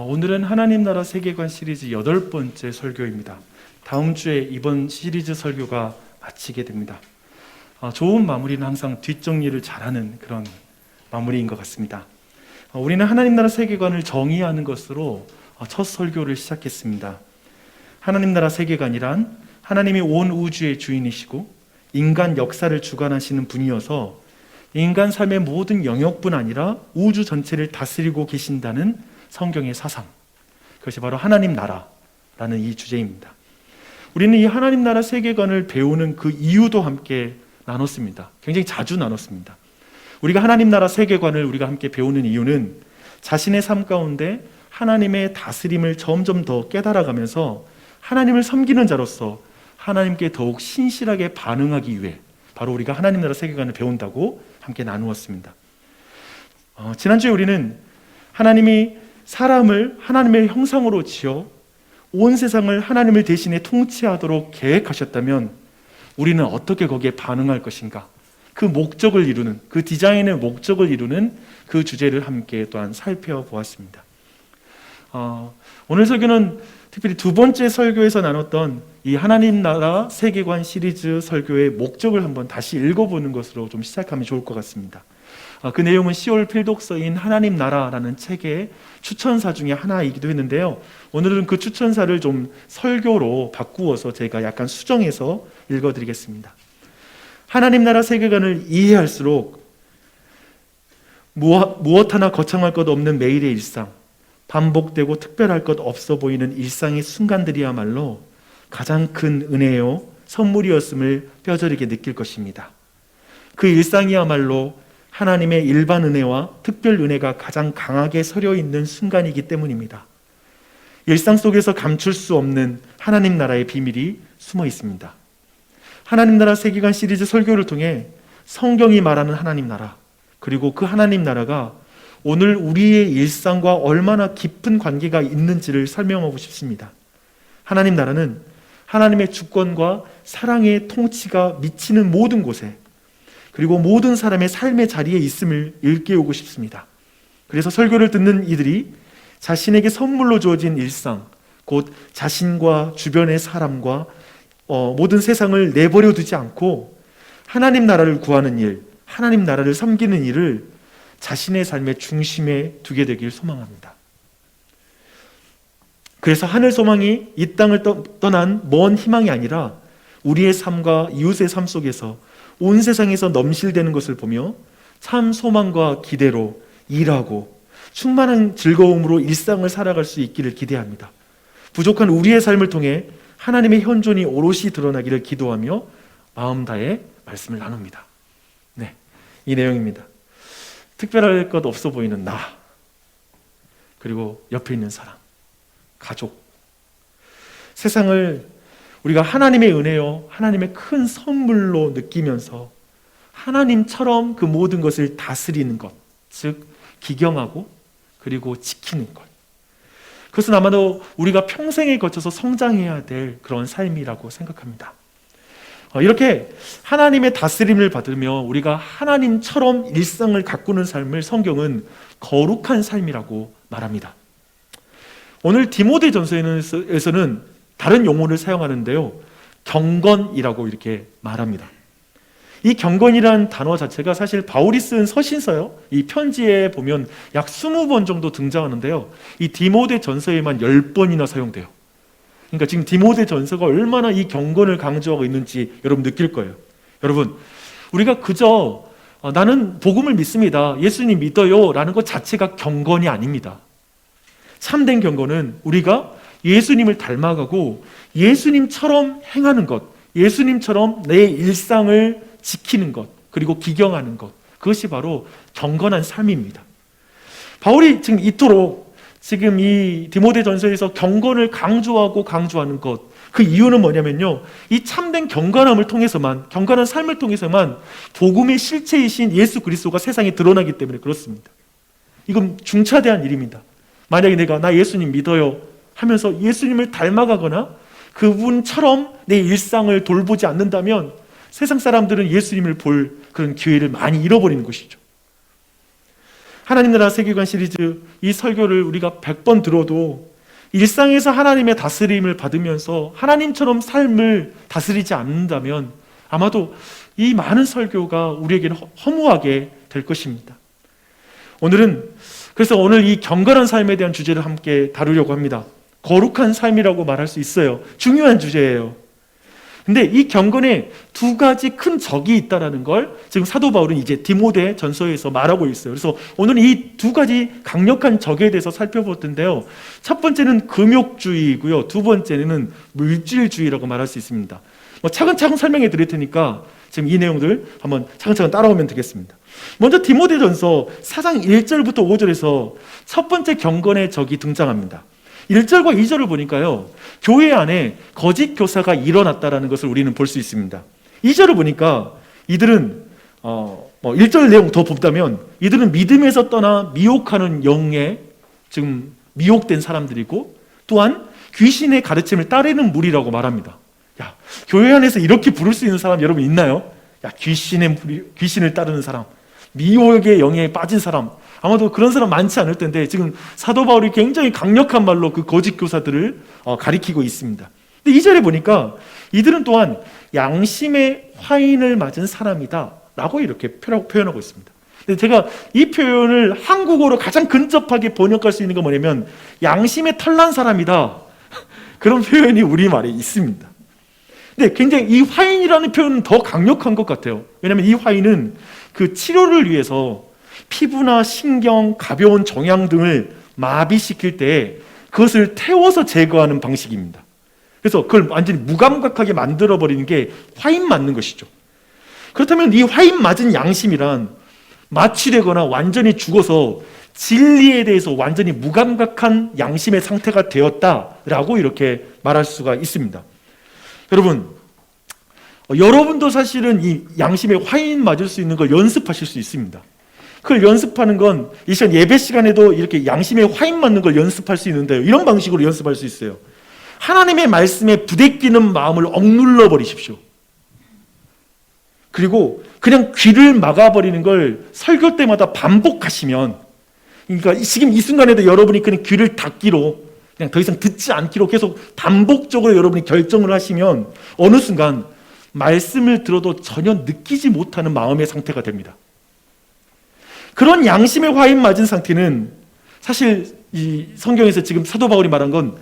오늘은 하나님 나라 세계관 시리즈 8번째 설교입니다. 다음 주에 이번 시리즈 설교가 마치게 됩니다. 좋은 마무리는 항상 뒷정리를 잘하는 그런 마무리인 것 같습니다. 우리는 하나님 나라 세계관을 정의하는 것으로 첫 설교를 시작했습니다. 하나님 나라 세계관이란 하나님이 온 우주의 주인이시고 인간 역사를 주관하시는 분이어서 인간 삶의 모든 영역뿐 아니라 우주 전체를 다스리고 계신다는 성경의 사상, 그것이 바로 하나님 나라라는 이 주제입니다. 우리는 이 하나님 나라 세계관을 배우는 그 이유도 함께 나눴습니다. 굉장히 자주 나눴습니다. 우리가 하나님 나라 세계관을 우리가 함께 배우는 이유는 자신의 삶 가운데 하나님의 다스림을 점점 더 깨달아가면서 하나님을 섬기는 자로서 하나님께 더욱 신실하게 반응하기 위해 바로 우리가 하나님 나라 세계관을 배운다고 함께 나누었습니다. 지난주에 우리는 하나님이 사람을 하나님의 형상으로 지어 온 세상을 하나님을 대신에 통치하도록 계획하셨다면 우리는 어떻게 거기에 반응할 것인가, 그 목적을 이루는, 그 디자인의 목적을 이루는 그 주제를 함께 또한 살펴보았습니다. 오늘 설교는 특별히 두 번째 설교에서 나눴던 이 하나님 나라 세계관 시리즈 설교의 목적을 한번 다시 읽어보는 것으로 좀 시작하면 좋을 것 같습니다. 그 내용은 시올 필독서인 하나님 나라라는 책의 추천사 중에 하나이기도 했는데요. 오늘은 그 추천사를 좀 설교로 바꾸어서 제가 약간 수정해서 읽어드리겠습니다. 하나님 나라 세계관을 이해할수록 무엇 하나 거창할 것 없는 매일의 일상, 반복되고 특별할 것 없어 보이는 일상의 순간들이야말로 가장 큰 은혜요 선물이었음을 뼈저리게 느낄 것입니다. 그 일상이야말로 하나님의 일반 은혜와 특별 은혜가 가장 강하게 서려 있는 순간이기 때문입니다. 일상 속에서 감출 수 없는 하나님 나라의 비밀이 숨어 있습니다. 하나님 나라 세계관 시리즈 설교를 통해 성경이 말하는 하나님 나라, 그리고 그 하나님 나라가 오늘 우리의 일상과 얼마나 깊은 관계가 있는지를 설명하고 싶습니다. 하나님 나라는 하나님의 주권과 사랑의 통치가 미치는 모든 곳에, 그리고 모든 사람의 삶의 자리에 있음을 일깨우고 싶습니다. 그래서 설교를 듣는 이들이 자신에게 선물로 주어진 일상, 곧 자신과 주변의 사람과 모든 세상을 내버려 두지 않고 하나님 나라를 구하는 일, 하나님 나라를 섬기는 일을 자신의 삶의 중심에 두게 되길 소망합니다. 그래서 하늘 소망이 이 땅을 떠난 먼 희망이 아니라 우리의 삶과 이웃의 삶 속에서 온 세상에서 넘실대는 것을 보며 참 소망과 기대로 일하고 충만한 즐거움으로 일상을 살아갈 수 있기를 기대합니다. 부족한 우리의 삶을 통해 하나님의 현존이 오롯이 드러나기를 기도하며 마음 다해 말씀을 나눕니다. 네, 이 내용입니다. 특별할 것 없어 보이는 나, 그리고 옆에 있는 사람, 가족, 세상을 우리가 하나님의 은혜요, 하나님의 큰 선물로 느끼면서 하나님처럼 그 모든 것을 다스리는 것, 즉 기경하고 그리고 지키는 것, 그것은 아마도 우리가 평생에 거쳐서 성장해야 될 그런 삶이라고 생각합니다. 이렇게 하나님의 다스림을 받으며 우리가 하나님처럼 일상을 가꾸는 삶을 성경은 거룩한 삶이라고 말합니다. 오늘 디모데전서에서는 다른 용어를 사용하는데요, 경건이라고 이렇게 말합니다. 이 경건이라는 단어 자체가 사실 바울이 쓴 서신서요, 이 편지에 보면 약 20번 정도 등장하는데요, 이 디모데전서에만 10번이나 사용돼요. 그러니까 지금 디모데전서가 얼마나 이 경건을 강조하고 있는지 여러분 느낄 거예요. 여러분, 우리가 그저 나는 복음을 믿습니다, 예수님 믿어요 라는 것 자체가 경건이 아닙니다. 참된 경건은 우리가 예수님을 닮아가고 예수님처럼 행하는 것, 예수님처럼 내 일상을 지키는 것, 그리고 기경하는 것, 그것이 바로 경건한 삶입니다. 바울이 지금 이토록 지금 이 디모데전서에서 경건을 강조하는 것, 그 이유는 뭐냐면요, 이 참된 경건함을 통해서만, 경건한 삶을 통해서만 복음의 실체이신 예수 그리스도가 세상에 드러나기 때문에 그렇습니다. 이건 중차대한 일입니다. 만약에 내가 나 예수님 믿어요 하면서 예수님을 닮아가거나 그분처럼 내 일상을 돌보지 않는다면 세상 사람들은 예수님을 볼 그런 기회를 많이 잃어버리는 것이죠. 하나님 나라 세계관 시리즈 이 설교를 우리가 100번 들어도 일상에서 하나님의 다스림을 받으면서 하나님처럼 삶을 다스리지 않는다면 아마도 이 많은 설교가 우리에게는 허무하게 될 것입니다. 그래서 오늘 이 경건한 삶에 대한 주제를 함께 다루려고 합니다. 거룩한 삶이라고 말할 수 있어요. 중요한 주제예요. 근데 이 경건에 두 가지 큰 적이 있다는 걸 지금 사도 바울은 이제 디모데 전서에서 말하고 있어요. 그래서 오늘 이 두 가지 강력한 적에 대해서 살펴볼 텐데요. 첫 번째는 금욕주의이고요. 두 번째는 물질주의라고 말할 수 있습니다. 차근차근 설명해 드릴 테니까 지금 이 내용들 한번 차근차근 따라오면 되겠습니다. 먼저 디모데전서 4장 1절부터 5절에서 첫 번째 경건의 적이 등장합니다. 1절과 2절을 보니까요, 교회 안에 거짓 교사가 일어났다는 것을 우리는 볼 수 있습니다. 2절을 보니까 이들은 1절 내용 더 본다면 이들은 믿음에서 떠나 미혹하는 영에 지금 미혹된 사람들이고, 또한 귀신의 가르침을 따르는 무리라고 말합니다. 야, 교회 안에서 이렇게 부를 수 있는 사람 여러분 있나요? 야, 귀신을 따르는 사람, 미혹의 영에 빠진 사람, 아마도 그런 사람 많지 않을 텐데 지금 사도 바울이 굉장히 강력한 말로 그 거짓 교사들을 가리키고 있습니다. 근데 2절에 보니까 이들은 또한 양심의 화인을 맞은 사람이다 라고 이렇게 표현하고 있습니다. 근데 제가 이 표현을 한국어로 가장 근접하게 번역할 수 있는 건 뭐냐면 양심의 털난 사람이다, 그런 표현이 우리말에 있습니다. 근데 굉장히 이 화인이라는 표현은 더 강력한 것 같아요. 왜냐하면 이 화인은 그 치료를 위해서 피부나 신경, 가벼운 정양 등을 마비시킬 때 그것을 태워서 제거하는 방식입니다. 그래서 그걸 완전히 무감각하게 만들어버리는 게 화인 맞는 것이죠. 그렇다면 이 화인 맞은 양심이란 마취되거나 완전히 죽어서 진리에 대해서 완전히 무감각한 양심의 상태가 되었다라고 이렇게 말할 수가 있습니다. 여러분도 사실은 이 양심의 화인 맞을 수 있는 걸 연습하실 수 있습니다. 그걸 연습하는 건 이 시간 예배 시간에도 이렇게 양심의 화인 맞는 걸 연습할 수 있는데요. 이런 방식으로 연습할 수 있어요. 하나님의 말씀에 부대끼는 마음을 억눌러 버리십시오. 그리고 그냥 귀를 막아버리는 걸 설교 때마다 반복하시면, 그러니까 지금 이 순간에도 여러분이 그냥 귀를 닫기로, 그냥 더 이상 듣지 않기로 계속 반복적으로 여러분이 결정을 하시면 어느 순간 말씀을 들어도 전혀 느끼지 못하는 마음의 상태가 됩니다. 그런 양심의 화인 맞은 상태는 사실 이 성경에서 지금 사도 바울이 말한 건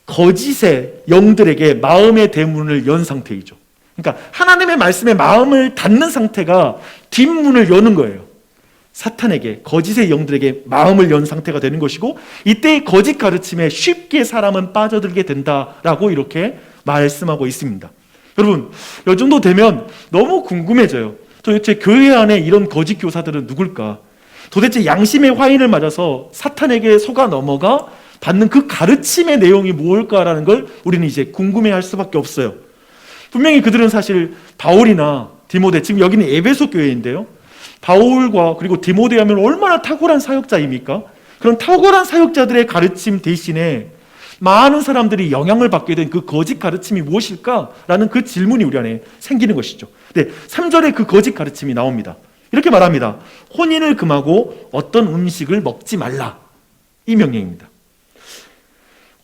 거짓의 영들에게 마음의 대문을 연 상태이죠. 그러니까 하나님의 말씀에 마음을 닫는 상태가 뒷문을 여는 거예요. 사탄에게, 거짓의 영들에게 마음을 연 상태가 되는 것이고, 이때의 거짓 가르침에 쉽게 사람은 빠져들게 된다라고 이렇게 말씀하고 있습니다. 여러분, 이 정도 되면 너무 궁금해져요. 도대체 교회 안에 이런 거짓 교사들은 누굴까? 도대체 양심의 화인을 맞아서 사탄에게 속아 넘어가 받는 그 가르침의 내용이 무엇일까라는 걸 우리는 이제 궁금해할 수밖에 없어요. 분명히 그들은 사실 바울이나 디모데, 지금 여기는 에베소 교회인데요, 바울과 그리고 디모데 하면 얼마나 탁월한 사역자입니까? 그런 탁월한 사역자들의 가르침 대신에 많은 사람들이 영향을 받게 된 그 거짓 가르침이 무엇일까라는 그 질문이 우리 안에 생기는 것이죠. 근데 3절에 그 거짓 가르침이 나옵니다. 이렇게 말합니다. 혼인을 금하고 어떤 음식을 먹지 말라, 이 명령입니다.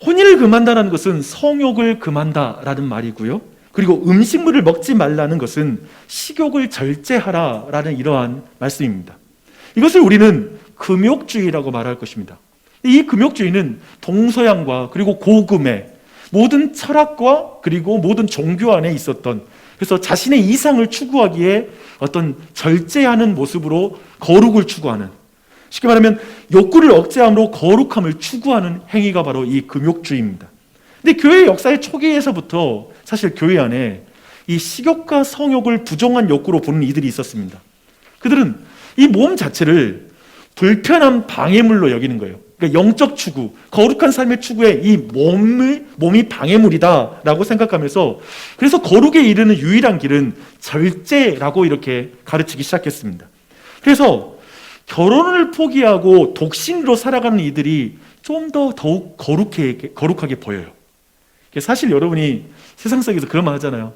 혼인을 금한다는 것은 성욕을 금한다라는 말이고요, 그리고 음식물을 먹지 말라는 것은 식욕을 절제하라라는 이러한 말씀입니다. 이것을 우리는 금욕주의라고 말할 것입니다. 이 금욕주의는 동서양과 그리고 고금의 모든 철학과 그리고 모든 종교 안에 있었던, 그래서 자신의 이상을 추구하기에 어떤 절제하는 모습으로 거룩을 추구하는, 쉽게 말하면 욕구를 억제함으로 거룩함을 추구하는 행위가 바로 이 금욕주의입니다. 근데 교회 역사의 초기에서부터 사실 교회 안에 이 식욕과 성욕을 부정한 욕구로 보는 이들이 있었습니다. 그들은 이 몸 자체를 불편한 방해물로 여기는 거예요. 그러니까 영적 추구, 거룩한 삶의 추구에 이 몸이 방해물이다라고 생각하면서, 그래서 거룩에 이르는 유일한 길은 절제라고 이렇게 가르치기 시작했습니다. 그래서 결혼을 포기하고 독신으로 살아가는 이들이 좀 더욱 거룩하게 보여요. 사실 여러분이 세상 속에서 그런 말 하잖아요.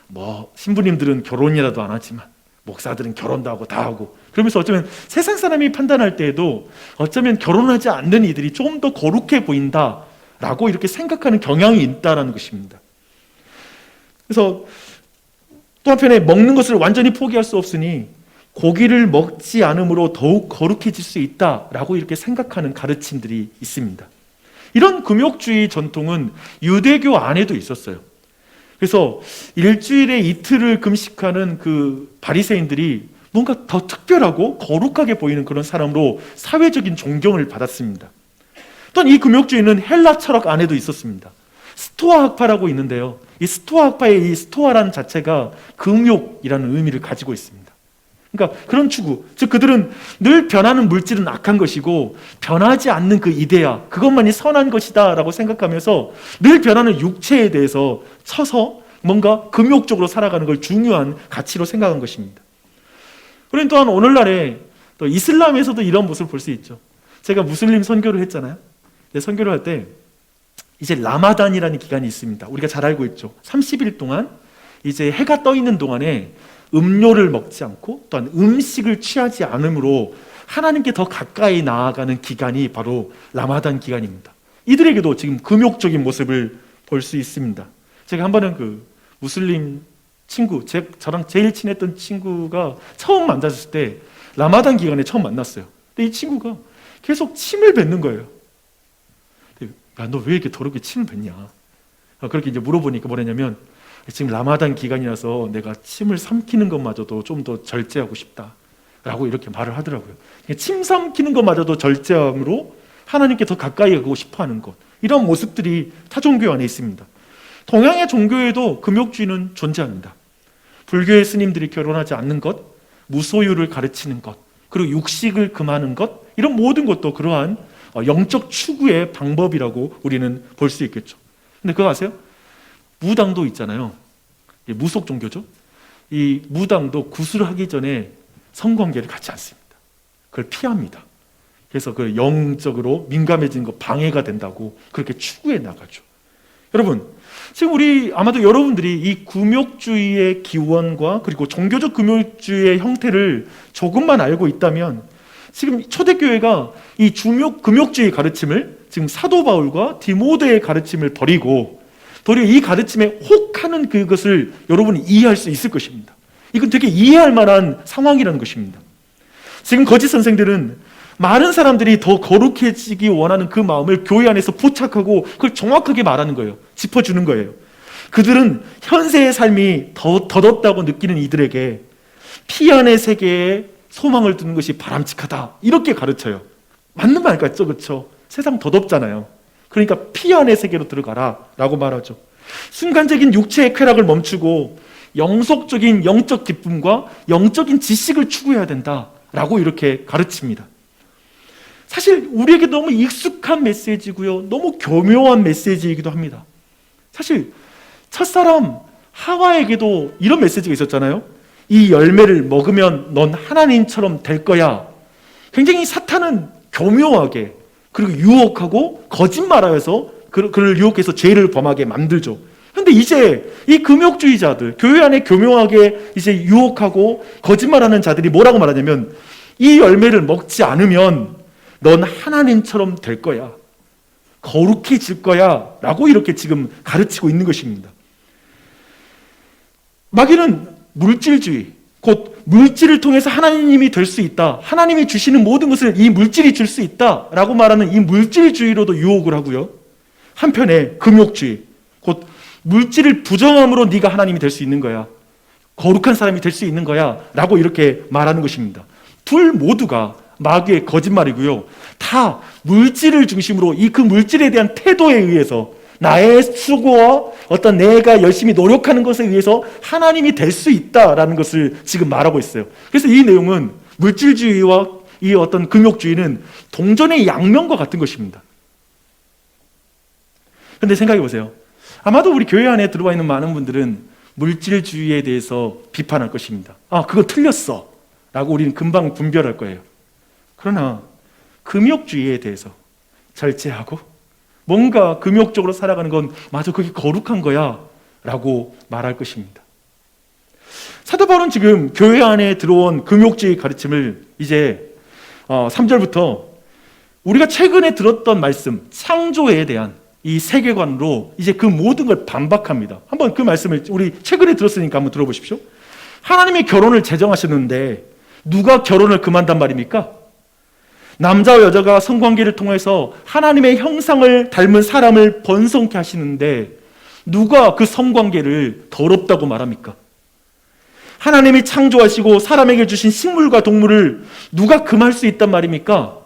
뭐 신부님들은 결혼이라도 안 하지만 목사들은 결혼도 하고 다 하고, 그러면서 어쩌면 세상 사람이 판단할 때에도 어쩌면 결혼하지 않는 이들이 좀 더 거룩해 보인다라고 이렇게 생각하는 경향이 있다라는 것입니다. 그래서 또 한편에 먹는 것을 완전히 포기할 수 없으니 고기를 먹지 않음으로 더욱 거룩해질 수 있다라고 이렇게 생각하는 가르침들이 있습니다. 이런 금욕주의 전통은 유대교 안에도 있었어요. 그래서 일주일에 이틀을 금식하는 그 바리새인들이 뭔가 더 특별하고 거룩하게 보이는 그런 사람으로 사회적인 존경을 받았습니다. 또한 이 금욕주의는 헬라 철학 안에도 있었습니다. 스토아 학파라고 있는데요. 이 스토아 학파의 이 스토아라는 자체가 금욕이라는 의미를 가지고 있습니다. 그러니까 그런 추구, 즉 그들은 늘 변하는 물질은 악한 것이고 변하지 않는 그 이데아, 그것만이 선한 것이다 라고 생각하면서 늘 변하는 육체에 대해서 쳐서 뭔가 금욕적으로 살아가는 걸 중요한 가치로 생각한 것입니다. 그리고 또한 오늘날에 또 이슬람에서도 이런 모습을 볼 수 있죠. 제가 무슬림 선교를 했잖아요. 선교를 할 때 이제 라마단이라는 기간이 있습니다. 우리가 잘 알고 있죠. 30일 동안 이제 해가 떠 있는 동안에 음료를 먹지 않고 또한 음식을 취하지 않으므로 하나님께 더 가까이 나아가는 기간이 바로 라마단 기간입니다. 이들에게도 지금 금욕적인 모습을 볼 수 있습니다. 제가 한 번은 그 무슬림 친구, 저랑 제일 친했던 친구가 처음 만났을 때 라마단 기간에 처음 만났어요. 근데 이 친구가 계속 침을 뱉는 거예요. 야, 너 왜 이렇게 더럽게 침을 뱉냐? 그렇게 이제 물어보니까 뭐랬냐면, 지금 라마단 기간이라서 내가 침을 삼키는 것마저도 좀 더 절제하고 싶다라고 이렇게 말을 하더라고요. 침 삼키는 것마저도 절제함으로 하나님께 더 가까이 가고 싶어하는 것, 이런 모습들이 타종교 안에 있습니다. 동양의 종교에도 금욕주의는 존재합니다. 불교의 스님들이 결혼하지 않는 것, 무소유를 가르치는 것, 그리고 육식을 금하는 것, 이런 모든 것도 그러한 영적 추구의 방법이라고 우리는 볼 수 있겠죠. 근데 그거 아세요? 무당도 있잖아요. 무속 종교죠. 이 무당도 구술하기 전에 성관계를 갖지 않습니다. 그걸 피합니다. 그래서 그 영적으로 민감해지는 거 방해가 된다고 그렇게 추구해 나가죠. 여러분, 지금 우리 아마도 여러분들이 이 금욕주의의 기원과 그리고 종교적 금욕주의의 형태를 조금만 알고 있다면 지금 초대교회가 이 금욕주의 가르침을 지금 사도 바울과 디모데의 가르침을 버리고 도리어 이 가르침에 혹하는 그것을 여러분이 이해할 수 있을 것입니다. 이건 되게 이해할 만한 상황이라는 것입니다. 지금 거짓 선생들은 많은 사람들이 더 거룩해지기 원하는 그 마음을 교회 안에서 포착하고 그걸 정확하게 말하는 거예요. 짚어주는 거예요. 그들은 현세의 삶이 더덥다고 느끼는 이들에게 피 안의 세계에 소망을 두는 것이 바람직하다, 이렇게 가르쳐요. 맞는 말 같죠? 그렇죠? 세상 더덥잖아요. 그러니까 피 안의 세계로 들어가라 라고 말하죠. 순간적인 육체의 쾌락을 멈추고 영속적인 영적 기쁨과 영적인 지식을 추구해야 된다라고 이렇게 가르칩니다. 사실 우리에게 너무 익숙한 메시지고요, 너무 교묘한 메시지이기도 합니다. 사실 첫사람 하와에게도 이런 메시지가 있었잖아요. 이 열매를 먹으면 넌 하나님처럼 될 거야. 굉장히 사탄은 교묘하게 그리고 유혹하고 거짓말하여서 그를 유혹해서 죄를 범하게 만들죠. 그런데 이제 이 금욕주의자들, 교회 안에 교묘하게 이제 유혹하고 거짓말하는 자들이 뭐라고 말하냐면, 이 열매를 먹지 않으면 넌 하나님처럼 될 거야, 거룩해질 거야 라고 이렇게 지금 가르치고 있는 것입니다. 마귀는 물질주의, 곧 물질을 통해서 하나님이 될 수 있다, 하나님이 주시는 모든 것을 이 물질이 줄 수 있다 라고 말하는 이 물질주의로도 유혹을 하고요, 한편에 금욕주의, 곧 물질을 부정함으로 네가 하나님이 될 수 있는 거야, 거룩한 사람이 될 수 있는 거야 라고 이렇게 말하는 것입니다. 둘 모두가 마귀의 거짓말이고요, 다 물질을 중심으로 이 그 물질에 대한 태도에 의해서 나의 수고와 어떤 내가 열심히 노력하는 것에 의해서 하나님이 될 수 있다라는 것을 지금 말하고 있어요. 그래서 이 내용은 물질주의와 이 어떤 금욕주의는 동전의 양면과 같은 것입니다. 그런데 생각해 보세요. 아마도 우리 교회 안에 들어와 있는 많은 분들은 물질주의에 대해서 비판할 것입니다. 아, 그거 틀렸어 라고 우리는 금방 분별할 거예요. 그러나 금욕주의에 대해서 절제하고 뭔가 금욕적으로 살아가는 건 맞아, 그게 거룩한 거야 라고 말할 것입니다. 사도 사도 바울은 지금 교회 안에 들어온 금욕주의 가르침을 이제 3절부터 우리가 최근에 들었던 말씀, 창조에 대한 이 세계관으로 이제 그 모든 걸 반박합니다. 한번 그 말씀을 우리 최근에 들었으니까 한번 들어보십시오. 하나님이 결혼을 제정하셨는데 누가 결혼을 금한단 말입니까? 남자와 여자가 성관계를 통해서 하나님의 형상을 닮은 사람을 번성케 하시는데 누가 그 성관계를 더럽다고 말합니까? 하나님이 창조하시고 사람에게 주신 식물과 동물을 누가 금할 수 있단 말입니까?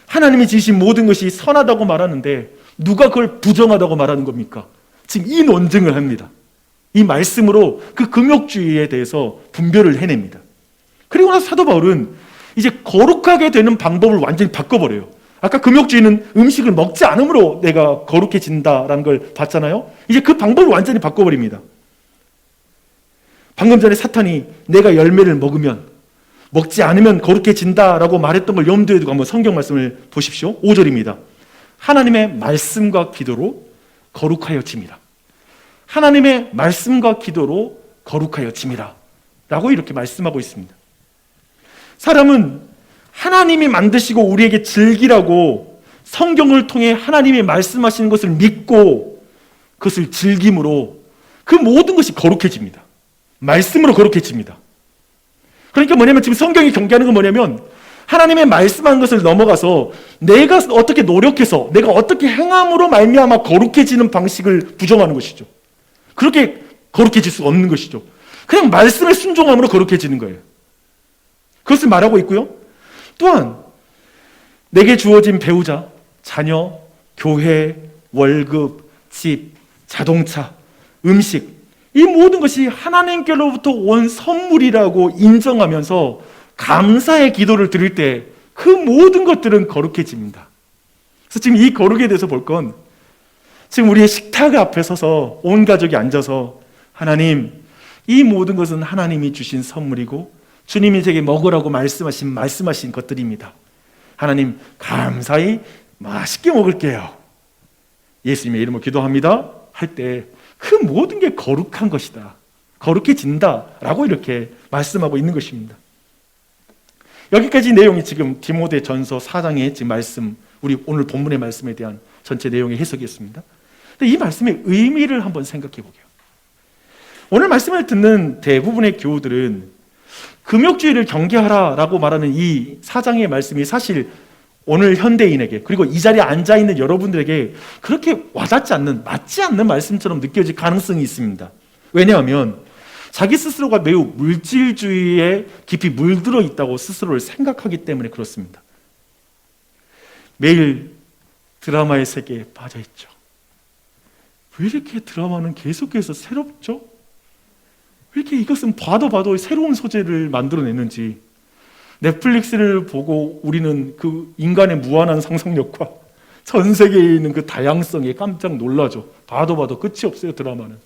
하나님이 지으신 모든 것이 선하다고 말하는데 누가 그걸 부정하다고 말하는 겁니까? 지금 이 논증을 합니다. 이 말씀으로 그 금욕주의에 대해서 분별을 해냅니다. 그리고 나서 사도 바울은 이제 거룩하게 되는 방법을 완전히 바꿔버려요. 아까 금욕주의는 음식을 먹지 않음으로 내가 거룩해진다라는 걸 봤잖아요. 이제 그 방법을 완전히 바꿔버립니다. 방금 전에 사탄이 내가 열매를 먹지 않으면 거룩해진다라고 말했던 걸 염두에 두고 한번 성경 말씀을 보십시오. 5절입니다. 하나님의 말씀과 기도로 거룩하여짐이라. 하나님의 말씀과 기도로 거룩하여짐이라 라고 이렇게 말씀하고 있습니다. 사람은 하나님이 만드시고 우리에게 즐기라고 성경을 통해 하나님이 말씀하시는 것을 믿고 그것을 즐김으로 그 모든 것이 거룩해집니다. 말씀으로 거룩해집니다. 그러니까 뭐냐면 지금 성경이 경계하는 건 뭐냐면 하나님의 말씀한 것을 넘어가서 내가 어떻게 노력해서 내가 어떻게 행함으로 말미암아 거룩해지는 방식을 부정하는 것이죠. 그렇게 거룩해질 수 없는 것이죠. 그냥 말씀에 순종함으로 거룩해지는 거예요. 그것을 말하고 있고요. 또한 내게 주어진 배우자, 자녀, 교회, 월급, 집, 자동차, 음식 이 모든 것이 하나님께로부터 온 선물이라고 인정하면서 감사의 기도를 드릴 때 그 모든 것들은 거룩해집니다. 그래서 지금 이 거룩에 대해서 볼 건 지금 우리의 식탁 앞에 서서 온 가족이 앉아서 하나님, 이 모든 것은 하나님이 주신 선물이고 주님이 제게 먹으라고 말씀하신 것들입니다. 하나님, 감사히 맛있게 먹을게요. 예수님의 이름으로 기도합니다. 할 때 그 모든 게 거룩한 것이다. 거룩해진다라고 이렇게 말씀하고 있는 것입니다. 여기까지 내용이 지금 디모데전서 4장의 지금 말씀, 우리 오늘 본문의 말씀에 대한 전체 내용의 해석이었습니다. 근데 이 말씀의 의미를 한번 생각해 보게요. 오늘 말씀을 듣는 대부분의 교우들은 금욕주의를 경계하라라고 말하는 이 4장의 말씀이 사실 오늘 현대인에게 그리고 이 자리에 앉아있는 여러분들에게 그렇게 와닿지 않는, 맞지 않는 말씀처럼 느껴질 가능성이 있습니다. 왜냐하면 자기 스스로가 매우 물질주의에 깊이 물들어 있다고 스스로를 생각하기 때문에 그렇습니다. 매일 드라마의 세계에 빠져있죠. 왜 이렇게 드라마는 계속해서 새롭죠? 왜 이렇게 이것은 봐도 새로운 소재를 만들어내는지, 넷플릭스를 보고 우리는 그 인간의 무한한 상상력과 전 세계에 있는 그 다양성에 깜짝 놀라죠. 봐도 끝이 없어요, 드라마는.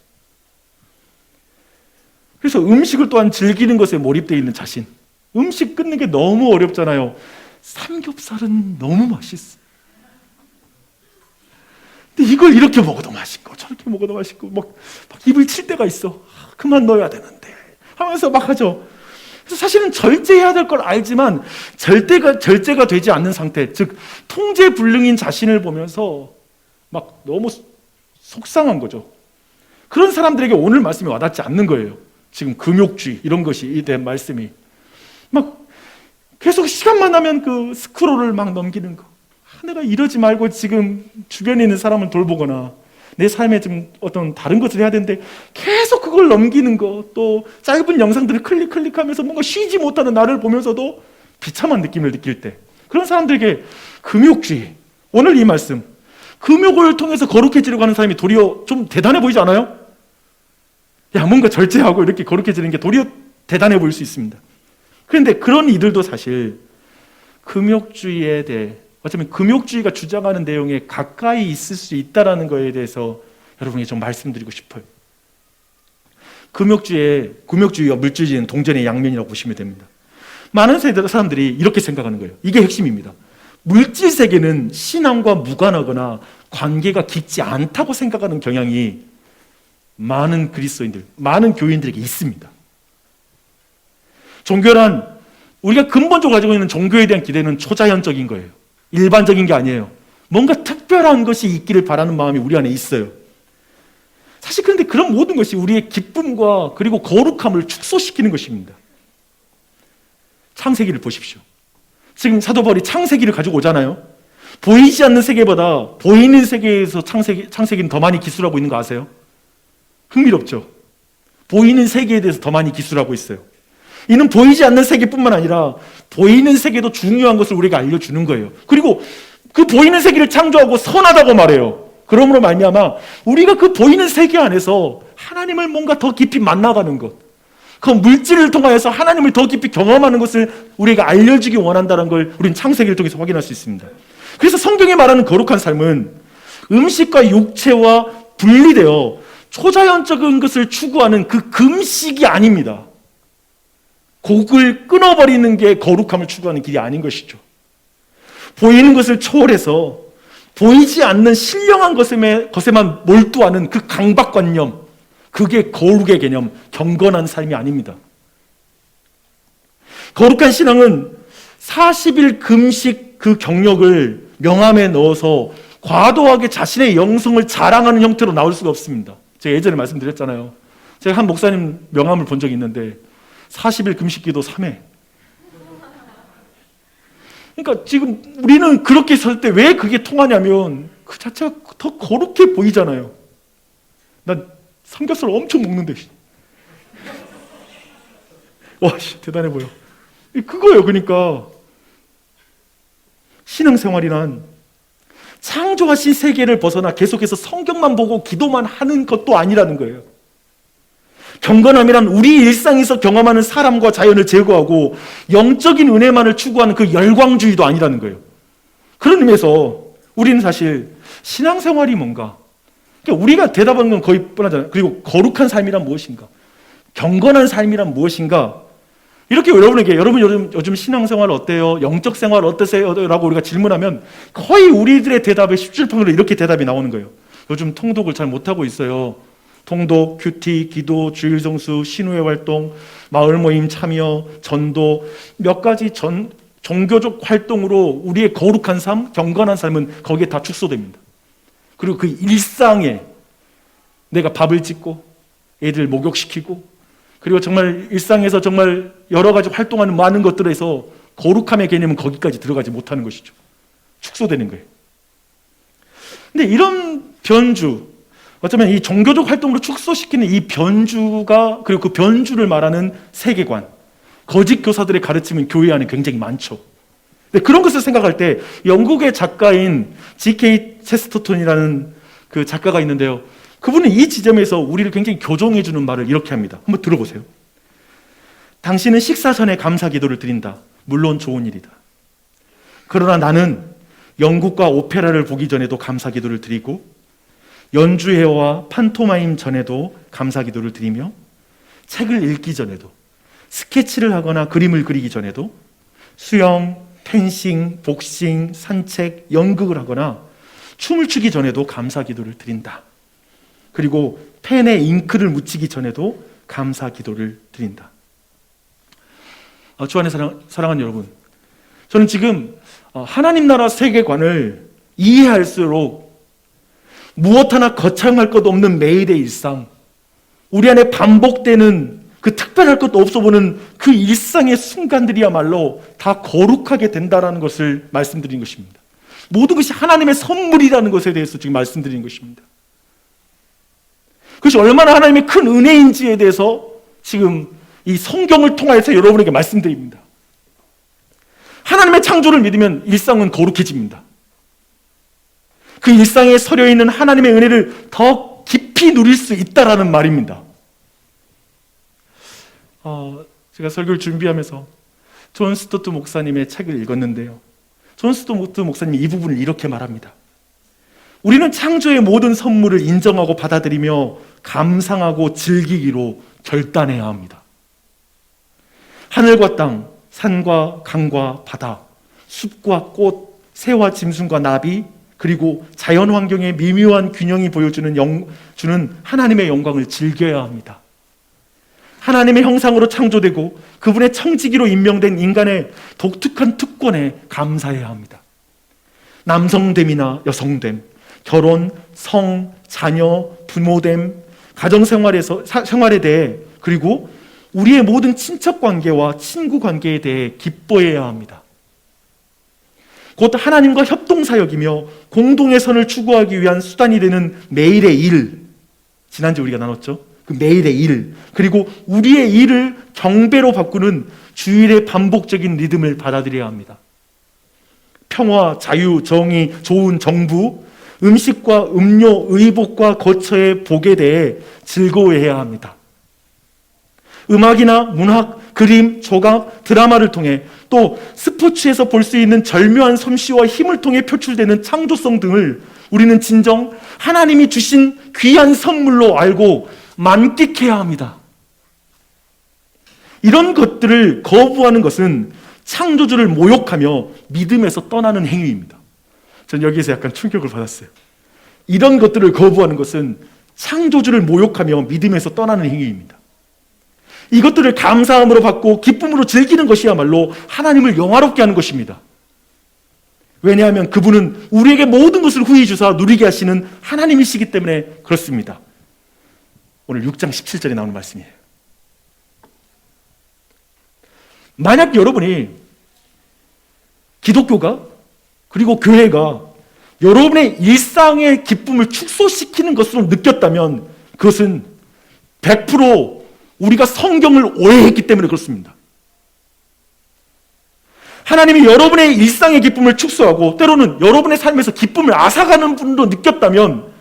그래서 음식을 또한 즐기는 것에 몰입되어 있는 자신. 음식 끊는 게 너무 어렵잖아요. 삼겹살은 너무 맛있어. 근데 이걸 이렇게 먹어도 맛있고 저렇게 먹어도 맛있고 막 입을 칠 때가 있어. 그만 넣어야 되는데 하면서 막 하죠. 그래서 사실은 절제해야 될 걸 알지만 절제가 되지 않는 상태, 즉 통제불능인 자신을 보면서 막 너무 속상한 거죠. 그런 사람들에게 오늘 말씀이 와닿지 않는 거예요. 지금 금욕주의 이런 것이 이 된 말씀이 막 계속 시간만 나면 그 스크롤을 막 넘기는 거. 내가 이러지 말고 지금 주변에 있는 사람을 돌보거나 내 삶에 좀 어떤 다른 것을 해야 되는데 계속 그걸 넘기는 거, 또 짧은 영상들을 클릭하면서 뭔가 쉬지 못하는 나를 보면서도 비참한 느낌을 느낄 때, 그런 사람들에게 금욕주의, 오늘 이 말씀, 금욕을 통해서 거룩해지려고 하는 사람이 도리어 좀 대단해 보이지 않아요? 야, 뭔가 절제하고 이렇게 거룩해지는 게 도리어 대단해 보일 수 있습니다. 그런데 그런 이들도 사실 금욕주의에 대해, 어쩌면 금욕주의가 주장하는 내용에 가까이 있을 수 있다는 것에 대해서 여러분에게 좀 말씀드리고 싶어요. 금욕주의와 물질주의는 동전의 양면이라고 보시면 됩니다. 많은 사람들이 이렇게 생각하는 거예요. 이게 핵심입니다. 물질 세계는 신앙과 무관하거나 관계가 깊지 않다고 생각하는 경향이 많은 그리스도인들, 많은 교인들에게 있습니다. 종교란 우리가 근본적으로 가지고 있는 종교에 대한 기대는 초자연적인 거예요. 일반적인 게 아니에요. 뭔가 특별한 것이 있기를 바라는 마음이 우리 안에 있어요. 사실 그런데 그런 모든 것이 우리의 기쁨과 그리고 거룩함을 축소시키는 것입니다. 창세기를 보십시오. 지금 사도 바울이 창세기를 가지고 오잖아요. 보이지 않는 세계보다 보이는 세계에서 창세기는 더 많이 기술하고 있는 거 아세요? 흥미롭죠? 보이는 세계에 대해서 더 많이 기술하고 있어요. 이는 보이지 않는 세계뿐만 아니라 보이는 세계도 중요한 것을 우리가 알려주는 거예요. 그리고 그 보이는 세계를 창조하고 선하다고 말해요. 그러므로 말미암아 우리가 그 보이는 세계 안에서 하나님을 뭔가 더 깊이 만나가는 것, 그 물질을 통하여서 하나님을 더 깊이 경험하는 것을 우리가 알려주기 원한다는 걸 우리는 창세기를 통해서 확인할 수 있습니다. 그래서 성경이 말하는 거룩한 삶은 음식과 육체와 분리되어 초자연적인 것을 추구하는 그 금식이 아닙니다. 곡을 끊어버리는 게 거룩함을 추구하는 길이 아닌 것이죠. 보이는 것을 초월해서 보이지 않는 신령한 것에만 몰두하는 그 강박관념, 그게 거룩의 개념, 경건한 삶이 아닙니다. 거룩한 신앙은 40일 금식 그 경력을 명함에 넣어서 과도하게 자신의 영성을 자랑하는 형태로 나올 수가 없습니다. 제가 예전에 말씀드렸잖아요. 제가 한 목사님 명함을 본 적이 있는데 40일 금식기도 3회. 그러니까 지금 우리는 그렇게 설 때 왜 그게 통하냐면 그 자체가 더 거룩해 보이잖아요. 난 삼겹살 엄청 먹는데. 와, 대단해 보여. 그거예요. 그러니까 신앙생활이란 창조하신 세계를 벗어나 계속해서 성경만 보고 기도만 하는 것도 아니라는 거예요. 경건함이란 우리 일상에서 경험하는 사람과 자연을 제거하고 영적인 은혜만을 추구하는 그 열광주의도 아니라는 거예요. 그런 의미에서 우리는 사실 신앙생활이 뭔가, 그러니까 우리가 대답하는 건 거의 뻔하잖아요. 그리고 거룩한 삶이란 무엇인가? 경건한 삶이란 무엇인가? 이렇게 여러분에게 여러분 요즘 신앙생활 어때요? 영적 생활 어떠세요? 라고 우리가 질문하면 거의 우리들의 대답에 10줄평으로 이렇게 대답이 나오는 거예요. 요즘 통독을 잘 못하고 있어요. 통독, 큐티, 기도, 주일성수, 신우회 활동, 마을 모임 참여, 전도, 몇 가지 종교적 활동으로 우리의 거룩한 삶, 경건한 삶은 거기에 다 축소됩니다. 그리고 그 일상에 내가 밥을 짓고 애들 목욕시키고 그리고 정말 일상에서 정말 여러 가지 활동하는 많은 것들에서 거룩함의 개념은 거기까지 들어가지 못하는 것이죠. 축소되는 거예요. 근데 이런 변주, 어쩌면 이 종교적 활동으로 축소시키는 이 변주가, 그리고 그 변주를 말하는 세계관, 거짓 교사들의 가르침은 교회 안에 굉장히 많죠. 근데 그런 것을 생각할 때 영국의 작가인 G.K. 체스터톤이라는 그 작가가 있는데요. 그분은 이 지점에서 우리를 굉장히 교정해주는 말을 이렇게 합니다. 한번 들어보세요. 당신은 식사 전에 감사 기도를 드린다. 물론 좋은 일이다. 그러나 나는 연극과 오페라를 보기 전에도 감사 기도를 드리고 연주회와 판토마임 전에도 감사 기도를 드리며 책을 읽기 전에도 스케치를 하거나 그림을 그리기 전에도 수영, 펜싱, 복싱, 산책, 연극을 하거나 춤을 추기 전에도 감사 기도를 드린다. 그리고 펜에 잉크를 묻히기 전에도 감사 기도를 드린다. 주 안에 사랑하는 여러분, 저는 지금 하나님 나라 세계관을 이해할수록 무엇 하나 거창할 것 없는 매일의 일상, 우리 안에 반복되는 그 특별할 것도 없어 보는 그 일상의 순간들이야말로 다 거룩하게 된다는 것을 말씀드린 것입니다. 모든 것이 하나님의 선물이라는 것에 대해서 지금 말씀드린 것입니다. 그것이 얼마나 하나님의 큰 은혜인지에 대해서 지금 이 성경을 통해서 여러분에게 말씀드립니다. 하나님의 창조를 믿으면 일상은 거룩해집니다. 그 일상에 서려 있는 하나님의 은혜를 더 깊이 누릴 수 있다라는 말입니다. 제가 설교를 준비하면서 존 스토트 목사님의 책을 읽었는데요. 존 스토트 목사님이 이 부분을 이렇게 말합니다. 우리는 창조의 모든 선물을 인정하고 받아들이며 감상하고 즐기기로 결단해야 합니다. 하늘과 땅, 산과 강과 바다, 숲과 꽃, 새와 짐승과 나비, 그리고 자연 환경의 미묘한 균형이 보여주는 주는 하나님의 영광을 즐겨야 합니다. 하나님의 형상으로 창조되고 그분의 청지기로 임명된 인간의 독특한 특권에 감사해야 합니다. 남성됨이나 여성됨, 결혼, 성, 자녀, 부모됨, 생활에 대해, 그리고 우리의 모든 친척 관계와 친구 관계에 대해 기뻐해야 합니다. 곧 하나님과 협동사역이며 공동의 선을 추구하기 위한 수단이 되는 매일의 일, 지난주에 우리가 나눴죠. 그 매일의 일, 그리고 우리의 일을 경배로 바꾸는 주일의 반복적인 리듬을 받아들여야 합니다. 평화, 자유, 정의, 좋은 정부, 음식과 음료, 의복과 거처의 복에 대해 즐거워해야 합니다. 음악이나 문학, 그림, 조각, 드라마를 통해, 또 스포츠에서 볼 수 있는 절묘한 솜씨와 힘을 통해 표출되는 창조성 등을 우리는 진정 하나님이 주신 귀한 선물로 알고 만끽해야 합니다. 이런 것들을 거부하는 것은 창조주를 모욕하며 믿음에서 떠나는 행위입니다. 전 여기에서 약간 충격을 받았어요. 이런 것들을 거부하는 것은 창조주를 모욕하며 믿음에서 떠나는 행위입니다. 이것들을 감사함으로 받고 기쁨으로 즐기는 것이야말로 하나님을 영화롭게 하는 것입니다. 왜냐하면 그분은 우리에게 모든 것을 후히 주사 누리게 하시는 하나님이시기 때문에 그렇습니다. 오늘 6장 17절에 나오는 말씀이에요. 만약 여러분이 기독교가, 그리고 교회가 여러분의 일상의 기쁨을 축소시키는 것으로 느꼈다면 그것은 100% 우리가 성경을 오해했기 때문에 그렇습니다. 하나님이 여러분의 일상의 기쁨을 축소하고 때로는 여러분의 삶에서 기쁨을 앗아가는 분으로 느꼈다면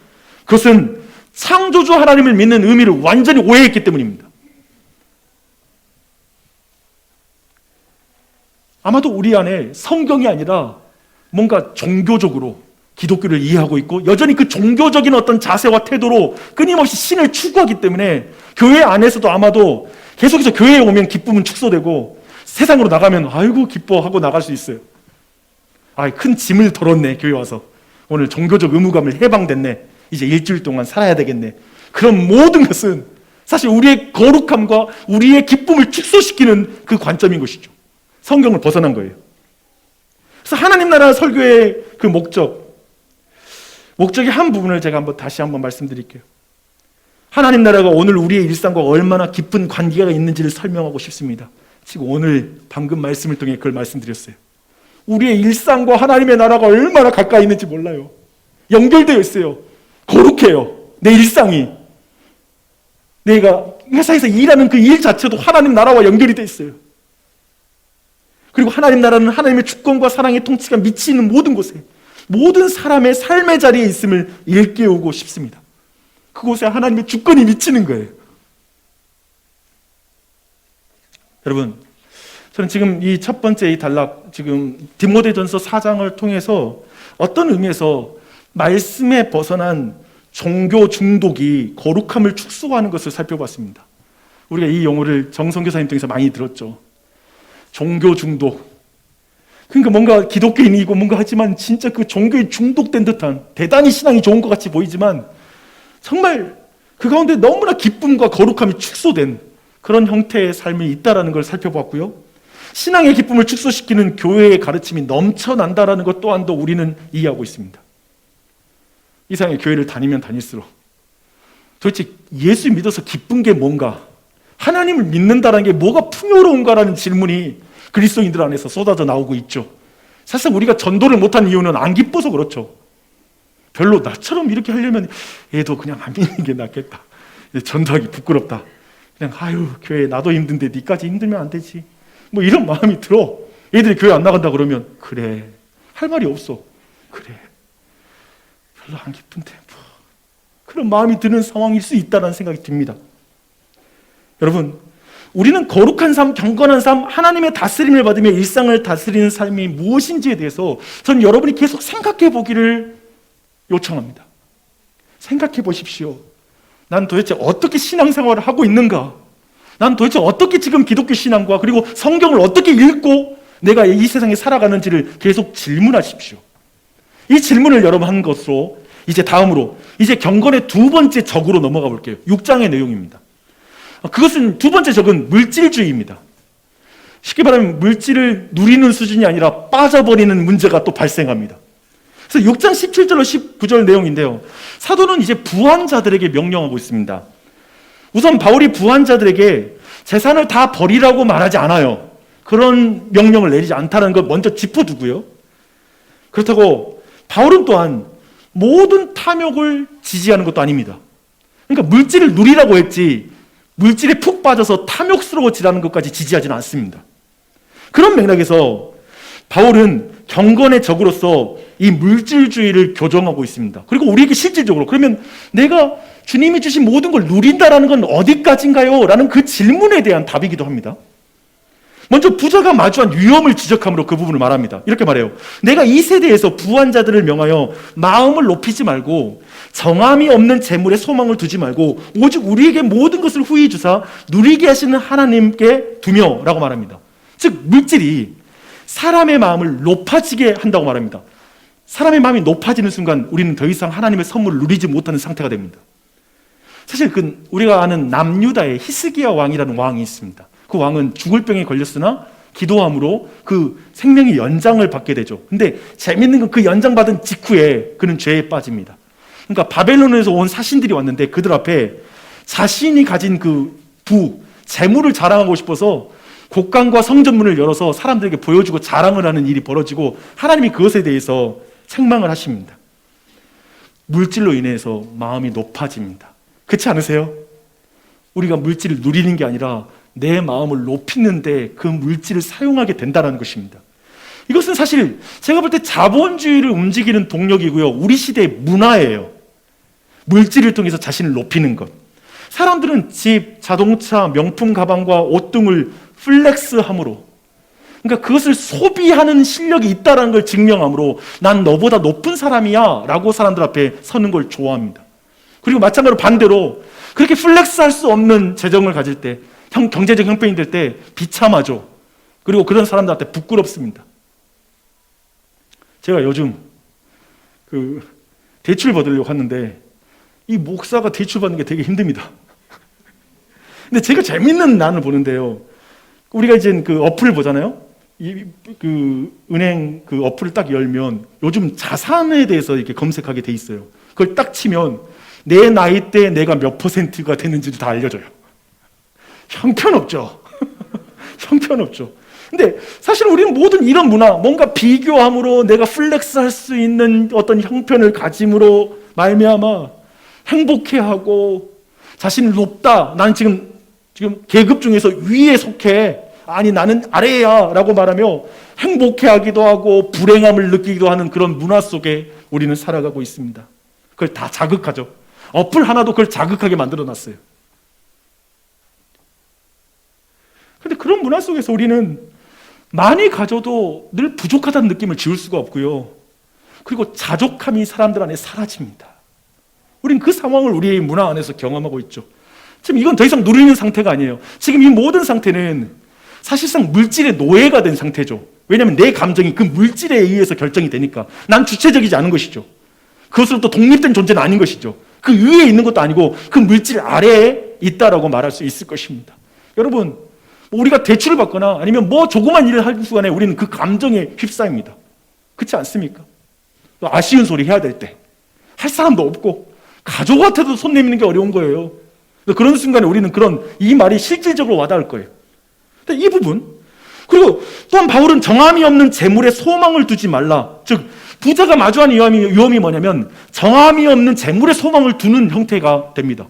그것은 창조주 하나님을 믿는 의미를 완전히 오해했기 때문입니다. 아마도 우리 안에 성경이 아니라 뭔가 종교적으로 기독교를 이해하고 있고 여전히 그 종교적인 어떤 자세와 태도로 끊임없이 신을 추구하기 때문에 교회 안에서도 아마도 계속해서 교회에 오면 기쁨은 축소되고 세상으로 나가면 아이고 기뻐하고 나갈 수 있어요. 큰 짐을 덜었네. 교회 와서 오늘 종교적 의무감을 해방됐네. 이제 일주일 동안 살아야 되겠네. 그런 모든 것은 사실 우리의 거룩함과 우리의 기쁨을 축소시키는 그 관점인 것이죠. 성경을 벗어난 거예요. 그래서 하나님 나라 설교의 그 목적의 한 부분을 제가 다시 한번 말씀드릴게요. 하나님 나라가 오늘 우리의 일상과 얼마나 깊은 관계가 있는지를 설명하고 싶습니다. 지금 오늘 방금 말씀을 통해 그걸 말씀드렸어요. 우리의 일상과 하나님의 나라가 얼마나 가까이 있는지 몰라요. 연결되어 있어요. 거룩해요. 내 일상이. 내가 회사에서 일하는 그 일 자체도 하나님 나라와 연결이 되어 있어요. 그리고 하나님 나라는 하나님의 주권과 사랑의 통치가 미치는 모든 곳에, 모든 사람의 삶의 자리에 있음을 일깨우고 싶습니다. 그곳에 하나님의 주권이 미치는 거예요. 여러분, 저는 지금 이 첫 번째 이 단락, 지금 디모데전서 4장을 통해서 어떤 의미에서 말씀에 벗어난 종교 중독이 거룩함을 축소하는 것을 살펴봤습니다. 우리가 이 용어를 정선교사님 통해서 많이 들었죠. 종교 중독. 그러니까 뭔가 기독교인이고 뭔가 하지만 진짜 그 종교에 중독된 듯한, 대단히 신앙이 좋은 것 같이 보이지만 정말 그 가운데 너무나 기쁨과 거룩함이 축소된 그런 형태의 삶이 있다는 걸 살펴봤고요. 신앙의 기쁨을 축소시키는 교회의 가르침이 넘쳐난다는 것 또한도 우리는 이해하고 있습니다. 이상하게 교회를 다니면 다닐수록 도대체 예수 믿어서 기쁜 게 뭔가, 하나님을 믿는다는 게 뭐가 풍요로운가라는 질문이 그리스도인들 안에서 쏟아져 나오고 있죠. 사실 우리가 전도를 못한 이유는 안 기뻐서 그렇죠. 별로 나처럼 이렇게 하려면 얘도 그냥 안 믿는 게 낫겠다. 전도하기 부끄럽다. 그냥 교회 나도 힘든데 니까지 힘들면 안 되지. 뭐 이런 마음이 들어. 얘들이 교회 안 나간다 그러면 그래. 할 말이 없어. 그래. 별로 안 기쁜데 그런 마음이 드는 상황일 수 있다는 생각이 듭니다. 여러분, 우리는 거룩한 삶, 경건한 삶, 하나님의 다스림을 받으며 일상을 다스리는 삶이 무엇인지에 대해서 저는 여러분이 계속 생각해 보기를 요청합니다. 생각해 보십시오. 난 도대체 어떻게 신앙생활을 하고 있는가? 난 도대체 어떻게 지금 기독교 신앙과 그리고 성경을 어떻게 읽고 내가 이 세상에 살아가는지를 계속 질문하십시오. 이 질문을 여러분 한 것으로 이제 다음으로 이제 경건의 두 번째 적으로 넘어가 볼게요. 6장의 내용입니다. 그것은 두 번째 적은 물질주의입니다. 쉽게 말하면 물질을 누리는 수준이 아니라 빠져버리는 문제가 또 발생합니다. 그래서 6장 17절로 19절 내용인데요. 사도는 이제 부한 자들에게 명령하고 있습니다. 우선 바울이 부한 자들에게 재산을 다 버리라고 말하지 않아요. 그런 명령을 내리지 않다는 걸 먼저 짚어두고요. 그렇다고 바울은 또한 모든 탐욕을 지지하는 것도 아닙니다. 그러니까 물질을 누리라고 했지 물질에 푹 빠져서 탐욕스러워지라는 것까지 지지하지는 않습니다. 그런 맥락에서 바울은 경건의 적으로서 이 물질주의를 교정하고 있습니다. 그리고 우리에게 실질적으로 그러면 내가 주님이 주신 모든 걸 누린다라는 건 어디까지인가요? 라는 그 질문에 대한 답이기도 합니다. 먼저 부자가 마주한 위험을 지적함으로 그 부분을 말합니다. 이렇게 말해요. 내가 이 세대에서 부한 자들을 명하여 마음을 높이지 말고 정함이 없는 재물에 소망을 두지 말고 오직 우리에게 모든 것을 후히 주사 누리게 하시는 하나님께 두며 라고 말합니다. 즉 물질이 사람의 마음을 높아지게 한다고 말합니다. 사람의 마음이 높아지는 순간 우리는 더 이상 하나님의 선물을 누리지 못하는 상태가 됩니다. 사실 우리가 아는 남유다의 히스기야 왕이라는 왕이 있습니다. 그 왕은 죽을 병에 걸렸으나 기도함으로 그 생명의 연장을 받게 되죠. 근데 재밌는 건 그 연장받은 직후에 그는 죄에 빠집니다. 그러니까 바벨론에서 온 사신들이 왔는데 그들 앞에 자신이 가진 그 재물을 자랑하고 싶어서 곡간과 성전문을 열어서 사람들에게 보여주고 자랑을 하는 일이 벌어지고 하나님이 그것에 대해서 책망을 하십니다. 물질로 인해서 마음이 높아집니다. 그렇지 않으세요? 우리가 물질을 누리는 게 아니라 내 마음을 높이는데 그 물질을 사용하게 된다는 것입니다. 이것은 사실 제가 볼 때 자본주의를 움직이는 동력이고요. 우리 시대의 문화예요. 물질을 통해서 자신을 높이는 것. 사람들은 집, 자동차, 명품 가방과 옷 등을 플렉스함으로, 그러니까 그것을 소비하는 실력이 있다는 걸 증명함으로 난 너보다 높은 사람이야 라고 사람들 앞에 서는 걸 좋아합니다. 그리고 마찬가지로 반대로 그렇게 플렉스할 수 없는 재정을 가질 때, 경제적 형편이 될 때 비참하죠. 그리고 그런 사람들한테 부끄럽습니다. 제가 요즘 대출 받으려고 하는데 이 목사가 대출 받는 게 되게 힘듭니다. 근데 제가 재밌는 난을 보는데요. 우리가 이제 그 어플을 보잖아요. 은행 그 어플을 딱 열면 요즘 자산에 대해서 이렇게 검색하게 돼 있어요. 그걸 딱 치면 내 나이 때 내가 몇 %가 되는지도 다 알려줘요. 형편없죠. 형편없죠. 근데 사실 우리는 모든 이런 문화, 뭔가 비교함으로 내가 플렉스할 수 있는 어떤 형편을 가짐으로 말미암아 행복해하고 자신을 높다. 나는 지금 계급 중에서 위에 속해. 아니 나는 아래야 라고 말하며 행복해하기도 하고 불행함을 느끼기도 하는 그런 문화 속에 우리는 살아가고 있습니다. 그걸 다 자극하죠. 어플 하나도 그걸 자극하게 만들어놨어요. 그런데 그런 문화 속에서 우리는 많이 가져도 늘 부족하다는 느낌을 지울 수가 없고요. 그리고 자족함이 사람들 안에 사라집니다. 우리는 그 상황을 우리의 문화 안에서 경험하고 있죠. 지금 이건 더 이상 누리는 상태가 아니에요. 지금 이 모든 상태는 사실상 물질의 노예가 된 상태죠. 왜냐하면 내 감정이 그 물질에 의해서 결정이 되니까. 난 주체적이지 않은 것이죠. 그것으로부터 독립된 존재는 아닌 것이죠. 그 위에 있는 것도 아니고 그 물질 아래에 있다라고 말할 수 있을 것입니다. 여러분, 우리가 대출을 받거나 아니면 뭐 조그만 일을 하는 순간에 우리는 그 감정에 휩싸입니다. 그렇지 않습니까? 아쉬운 소리 해야 될 때 할 사람도 없고 가족한테도 손 내미는 게 어려운 거예요. 그런 순간에 우리는 이 말이 실질적으로 와닿을 거예요. 근데 이 부분, 그리고 또한 바울은 정함이 없는 재물에 소망을 두지 말라. 즉 부자가 마주하는 위험이 뭐냐면 정함이 없는 재물에 소망을 두는 형태가 됩니다.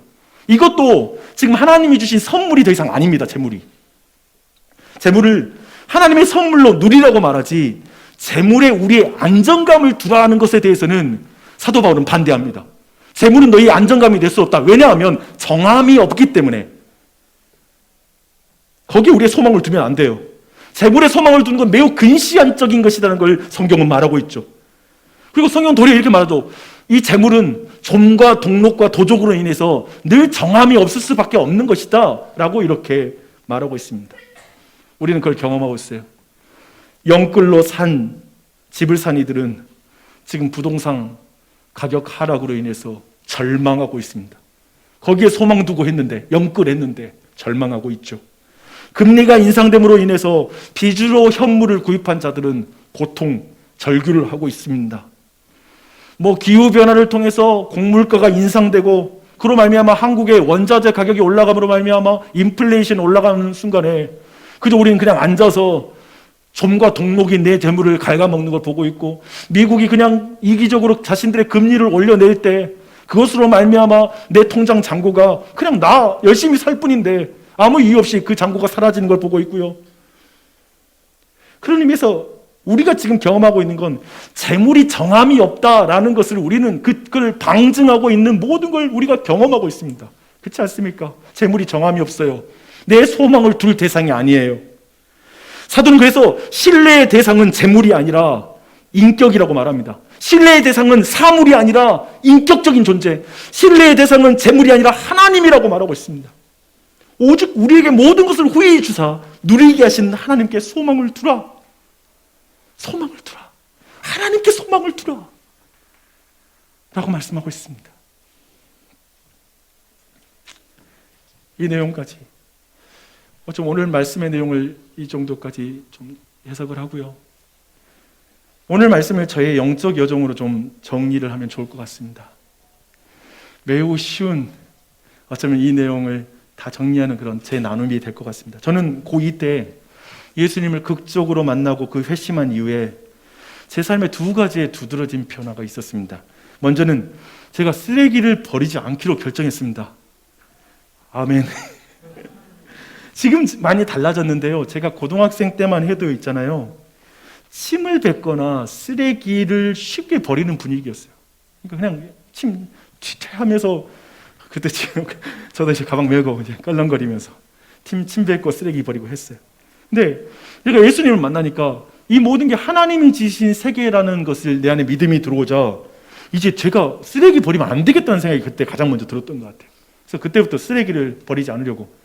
이것도 지금 하나님이 주신 선물이 더 이상 아닙니다. 재물을 하나님의 선물로 누리라고 말하지 재물에 우리의 안정감을 두라는 것에 대해서는 사도 바울은 반대합니다. 재물은 너희 안정감이 될 수 없다. 왜냐하면 정함이 없기 때문에. 거기에 우리의 소망을 두면 안 돼요. 재물에 소망을 두는 건 매우 근시안적인 것이라는 걸 성경은 말하고 있죠. 그리고 성경은 도리어 이렇게 말하죠. 이 재물은 좀과 동록과 도적으로 인해서 늘 정함이 없을 수밖에 없는 것이다 라고 이렇게 말하고 있습니다. 우리는 그걸 경험하고 있어요. 영끌로 집을 산 이들은 지금 부동산 가격 하락으로 인해서 절망하고 있습니다. 거기에 소망 두고 했는데, 영끌했는데 절망하고 있죠. 금리가 인상됨으로 인해서 빚으로 현물을 구입한 자들은 고통, 절규를 하고 있습니다. 기후변화를 통해서 곡물가가 인상되고 그로 말미암아 한국의 원자재 가격이 올라감으로 말미암아 인플레이션 올라가는 순간에 그저 우리는 그냥 앉아서 좀과 동목이 내 재물을 갉아먹는 걸 보고 있고, 미국이 그냥 이기적으로 자신들의 금리를 올려낼 때 그것으로 말미암아 내 통장 잔고가 그냥 나 열심히 살 뿐인데 아무 이유 없이 그 잔고가 사라지는 걸 보고 있고요. 그런 의미에서 우리가 지금 경험하고 있는 건 재물이 정함이 없다라는 것을 우리는 그걸 방증하고 있는 모든 걸 우리가 경험하고 있습니다. 그렇지 않습니까? 재물이 정함이 없어요. 내 소망을 둘 대상이 아니에요. 사도는 그래서 신뢰의 대상은 재물이 아니라 인격이라고 말합니다. 신뢰의 대상은 사물이 아니라 인격적인 존재, 신뢰의 대상은 재물이 아니라 하나님이라고 말하고 있습니다. 오직 우리에게 모든 것을 후히 주사 누리게 하신 하나님께 소망을 두라. 소망을 두라. 하나님께 소망을 두라. 라고 말씀하고 있습니다. 이 내용까지 좀 오늘 말씀의 내용을 이 정도까지 좀 해석을 하고요. 오늘 말씀을 저의 영적 여정으로 좀 정리를 하면 좋을 것 같습니다. 매우 쉬운, 어쩌면 이 내용을 다 정리하는 그런 제 나눔이 될 것 같습니다. 저는 고2 때 예수님을 극적으로 만나고 그 회심한 이후에 제 삶에 두 가지의 두드러진 변화가 있었습니다. 먼저는 제가 쓰레기를 버리지 않기로 결정했습니다. 아멘. 지금 많이 달라졌는데요. 제가 고등학생 때만 해도 있잖아요. 침을 뱉거나 쓰레기를 쉽게 버리는 분위기였어요. 그러니까 그냥 침 하면서 그때 지금 저도 이제 가방 메고 이제 껄렁거리면서 침 뱉고 쓰레기 버리고 했어요. 근데 제가 예수님을 만나니까 이 모든 게 하나님이 지으신 세계라는 것을 내 안에 믿음이 들어오자 이제 제가 쓰레기 버리면 안 되겠다는 생각이 그때 가장 먼저 들었던 것 같아요. 그래서 그때부터 쓰레기를 버리지 않으려고.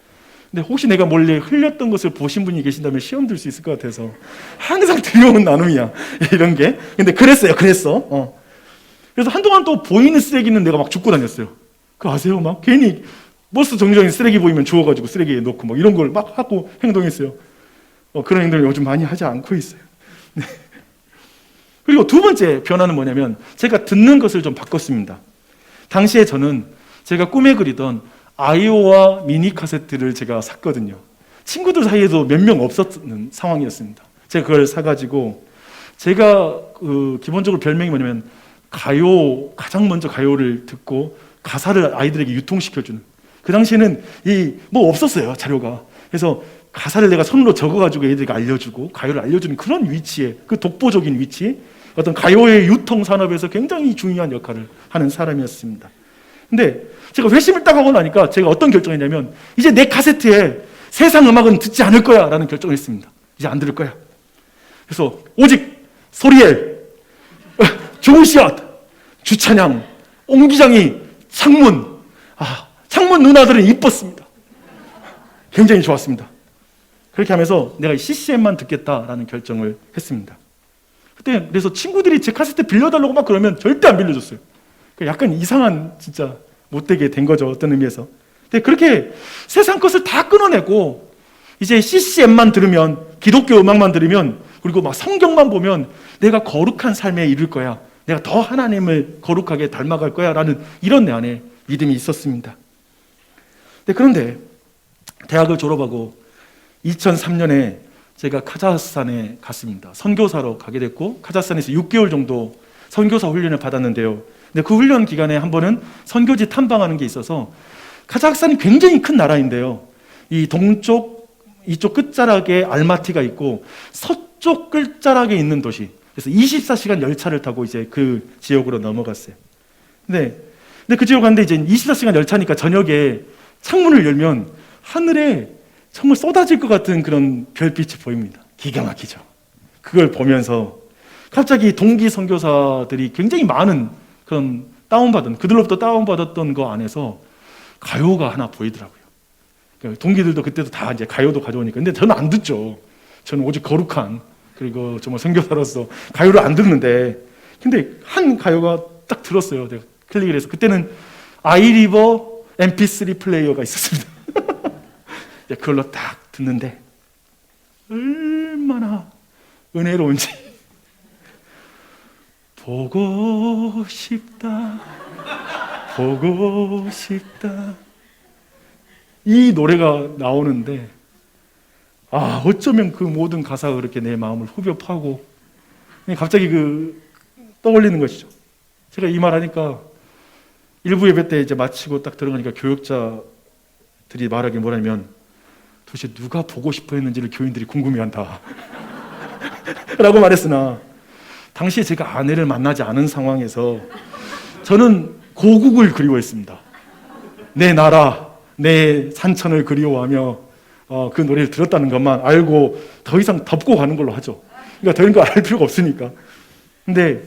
근데 혹시 내가 몰래 흘렸던 것을 보신 분이 계신다면 시험 들 수 있을 것 같아서 항상 두려운 나눔이야 이런 게. 근데 그랬어. 그래서 한동안 또 보이는 쓰레기는 내가 막 줍고 다녔어요. 그거 아세요? 막 괜히 버스 정류장에 쓰레기 보이면 주워가지고 쓰레기에 넣고 막 이런 걸 막 하고 행동했어요. 그런 행동을 요즘 많이 하지 않고 있어요. 네. 그리고 두 번째 변화는 뭐냐면 제가 듣는 것을 좀 바꿨습니다. 당시에 저는 제가 꿈에 그리던 아이오와 미니 카세트를 제가 샀거든요. 친구들 사이에도 몇 명 없었는 상황이었습니다. 제가 그걸 사가지고 제가 기본적으로 별명이 뭐냐면 가장 먼저 가요를 듣고 가사를 아이들에게 유통시켜주는. 그 당시에는 없었어요, 자료가. 그래서 가사를 내가 손으로 적어가지고 애들에게 알려주고 가요를 알려주는 그런 위치에, 그 독보적인 위치, 어떤 가요의 유통 산업에서 굉장히 중요한 역할을 하는 사람이었습니다. 근데 제가 회심을 딱 하고 나니까 제가 어떤 결정했냐면 이제 내 카세트에 세상 음악은 듣지 않을 거야 라는 결정을 했습니다. 이제 안 들을 거야. 그래서 오직 소리엘, 조우시앗, 주찬양, 옹기장이, 창문. 창문 누나들은 이뻤습니다. 굉장히 좋았습니다. 그렇게 하면서 내가 CCM만 듣겠다라는 결정을 했습니다. 그때 그래서 친구들이 제 카세트 빌려달라고 막 그러면 절대 안 빌려줬어요. 약간 이상한, 진짜 못되게 된 거죠, 어떤 의미에서. 근데 그렇게 세상 것을 다 끊어내고 이제 CCM만 들으면, 기독교 음악만 들으면, 그리고 막 성경만 보면 내가 거룩한 삶에 이를 거야, 내가 더 하나님을 거룩하게 닮아갈 거야 라는 이런 내 안에 믿음이 있었습니다. 그런데 대학을 졸업하고 2003년에 제가 카자흐스탄에 갔습니다. 선교사로 가게 됐고 카자흐스탄에서 6개월 정도 선교사 훈련을 받았는데요. 근데 그 훈련 기간에 한 번은 선교지 탐방하는 게 있어서, 카자흐스탄이 굉장히 큰 나라인데요. 이 동쪽, 이쪽 끝자락에 알마티가 있고 서쪽 끝자락에 있는 도시. 그래서 24시간 열차를 타고 이제 그 지역으로 넘어갔어요. 근데 그 지역 갔는데 이제 24시간 열차니까 저녁에 창문을 열면 하늘에 정말 쏟아질 것 같은 그런 별빛이 보입니다. 기가 막히죠. 그걸 보면서 갑자기 동기 선교사들이 굉장히 많은 그런 그들로부터 다운받았던 거 안에서 가요가 하나 보이더라고요. 그러니까 동기들도 그때도 다 이제 가요도 가져오니까. 근데 저는 안 듣죠. 저는 오직 거룩한, 그리고 정말 선교사로서 가요를 안 듣는데, 근데 한 가요가 딱 들었어요. 내가 클릭을 해서. 그때는 아이리버 MP3 플레이어가 있었습니다. 그걸로 딱 듣는데 얼마나 은혜로운지. 보고 싶다, 보고 싶다, 이 노래가 나오는데 어쩌면 그 모든 가사가 그렇게 내 마음을 후벼 파고 갑자기 떠올리는 것이죠. 제가 이 말 하니까 일부 예배 때 이제 마치고 딱 들어가니까 교역자들이 말하기 뭐냐면 도대체 누가 보고 싶어 했는지를 교인들이 궁금해한다 라고 말했으나 당시에 제가 아내를 만나지 않은 상황에서 저는 고국을 그리워했습니다. 내 나라, 내 산천을 그리워하며 그 노래를 들었다는 것만 알고 더 이상 덮고 가는 걸로 하죠. 그러니까 더 이런 거 알 필요가 없으니까. 근데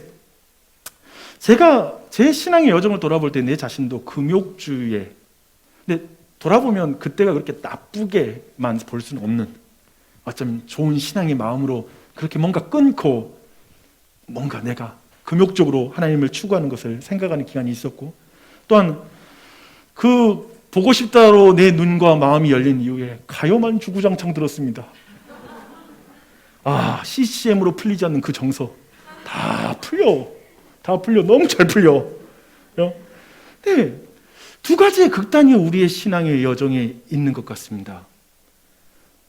제가 제 신앙의 여정을 돌아볼 때 내 자신도 금욕주의에, 근데 돌아보면 그때가 그렇게 나쁘게만 볼 수는 없는, 어쩌면 좋은 신앙의 마음으로 그렇게 뭔가 끊고 뭔가 내가 금욕적으로 하나님을 추구하는 것을 생각하는 기간이 있었고, 또한 보고 싶다로 내 눈과 마음이 열린 이후에 가요만 주구장창 들었습니다. CCM으로 풀리지 않는 그 정서 다 풀려. 너무 잘 풀려. 네, 두 가지의 극단이 우리의 신앙의 여정에 있는 것 같습니다.